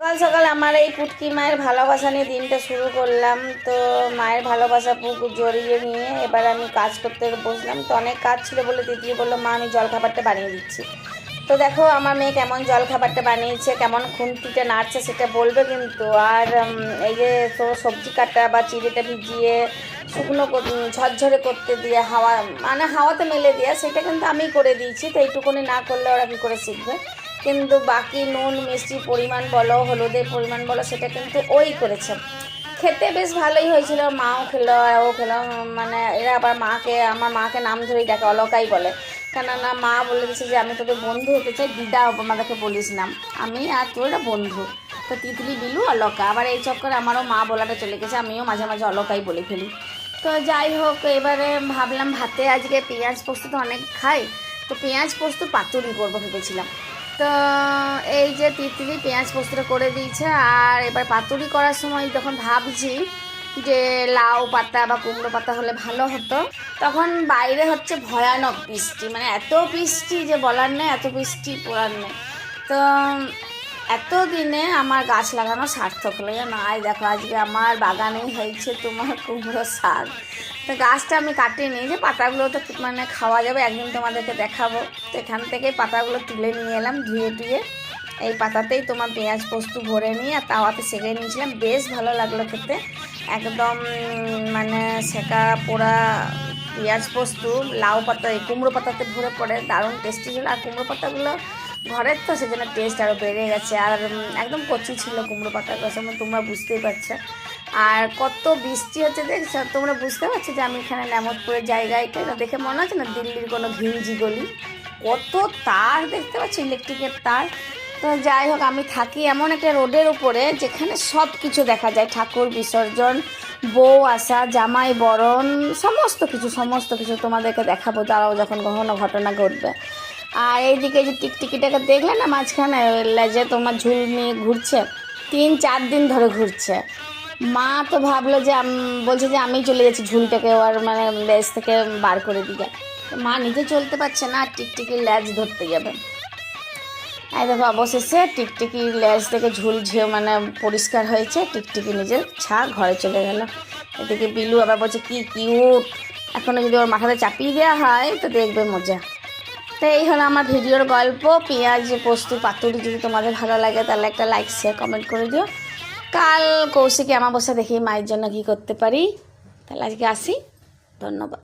সকাল সকাল আমার এই পুটকি মায়ের ভালোবাসা নিয়ে দিনটা শুরু করলাম। তো মায়ের ভালোবাসা বুক জড়িয়ে নিয়ে এবার আমি কাজ করতে বসলাম। তো অনেক কাজ ছিল বলে দিদি বললো, মা আমি জলখাবারটা বানিয়ে দিচ্ছি। তো দেখো আমার মেয়ে কেমন জলখাবারটা বানিয়েছে, কেমন খুন্তিটা নাড়ছে সেটা বলবে কিন্তু। আর এই যে তো সবজি কাটা বা চিড়েটা ভিজিয়ে শুকনো ঝরঝরে করতে দিয়ে হাওয়া মানে হাওয়াতে মেলে দিয়ে সেটা কিন্তু আমি করে দিয়েছি। তো এইটুকুনি না করলে ওরা কী করে শিখবে। কিন্তু বাকি নুন মিষ্টির পরিমাণ বলো, হলুদের পরিমাণ বলো, সেটা কিন্তু ওই করেছে। খেতে বেশ ভালোই হয়েছিল, মাও খেলো ও খেলো। মানে এরা আবার আমার মাকে নাম ধরেই ডাকে, অলকাই বলে। কেননা মা বলে দিচ্ছে যে আমি তোদের বন্ধু হতে চাই, দিদা আমাদেরকে বলিস না, আমি আর তোর বন্ধু। তো তিতলি, বিলু, অলকা, আবার এই চক্করে আমারও মা বলাটা চলে গেছে, আমিও মাঝে মাঝে অলকাই বলে ফেলি। তো যাই হোক, এবারে ভাবলাম ভাতে আজকে পেঁয়াজ পোস্ত তো অনেক খাই, তো পেঁয়াজ পোস্ত পাতুরি করবো ভেবেছিলাম। তো এই যে তিতলি পেঁয়াজ পোস্তটা করে দিয়েছে। আর এবার পাতুরি করার সময় যখন ভাবছি যে লাউ পাতা বা কুমড়ো পাতা হলে ভালো হতো, তখন বাইরে হচ্ছে ভয়ানক বৃষ্টি, মানে এত বৃষ্টি যে বলার নেই, এত বৃষ্টি পড়ার নেই। তো এত দিনে আমার গাছ লাগানো সার্থক হলো জানো। আজ দেখো আজকে আমার বাগানেই হয়েছে তোমার কুমড়ো শাক। তো গাছটা আমি কাটিনি, যে পাতাগুলো তো মানে খাওয়া যাবে, একদিন তোমাদেরকে দেখাবো। তো এখান থেকে পাতাগুলো তুলে নিয়ে এলাম ধুয়ে টুয়ে। এই পাতাতেই তোমার পেঁয়াজ পোস্ত ভরে নিয়ে আর তাওয়াতে সেঁকে নিয়েছিলাম, বেশ ভালো লাগলো খেতে। একদম মানে সেকা পোড়া পেঁয়াজ পোস্ত লাউ পাতা এই কুমড়ো পাতাতে ভরে পড়ে দারুণ টেস্টি ছিল। আর কুমড়ো পাতাগুলো ঘরের তো সেজন্য টেস্ট আরও বেড়ে গেছে। আর একদম কচি ছিল কুমড়ো পাতাগুলো, সেমন তোমরা বুঝতেই পারছো। আর কত বৃষ্টি হচ্ছে দেখছো, তোমরা বুঝতে পারছো যে আমি এখানে নেমতপুরের জায়গাটা দেখে মনে হচ্ছে না দিল্লির কোনো ঘিঞ্জি গলি। কত তার দেখতে পাচ্ছি, ইলেকট্রিকের তার। তো যাই হোক, আমি থাকি এমন একটা রোডের উপরে যেখানে সব কিছু দেখা যায়, ঠাকুর বিসর্জন, বউ আসা, জামাই বরণ, সমস্ত কিছু তোমাদেরকে দেখাবো, তারাও যখন কখনো ঘটনা ঘটবে। আর এইদিকে যে টিকটিকিটাকে দেখলে না মাঝখানে লেজে তোমার ঝুল নিয়ে ঘুরছে, 3-4 দিন ধরে ঘুরছে। মা তো ভাবলো যে বলছে যে আমি চলে যাচ্ছি ঝুলটাকে ওর মানে লেজ থেকে বার করে দিকে। মা নিজে চলতে পারছে না, আর টিকটিকির লেজ ধরতে যাবে। এই দেখো অবশেষে টিকটিকির লেজ থেকে ঝুল মানে পরিষ্কার হয়েছে, টিকটিকি নিজের ঘরে চলে গেল। এদিকে বিলু আবার বলছে কি কিউট, এখনও যদি ওর মাথাতে চাপিয়ে দেওয়া হয় তো দেখবে মজা। তো এই হলো আমার ভিডিওর গল্প, পেঁয়াজ পোস্ত পাতুরি। যদি তোমাদের ভালো লাগে তাহলে একটা লাইক শেয়ার কমেন্ট করে দিও। কাল কৌশিকী আমাবস্যা দেখি মায়ের জন্য কী করতে পারি। তাহলে আজকে আসি, ধন্যবাদ।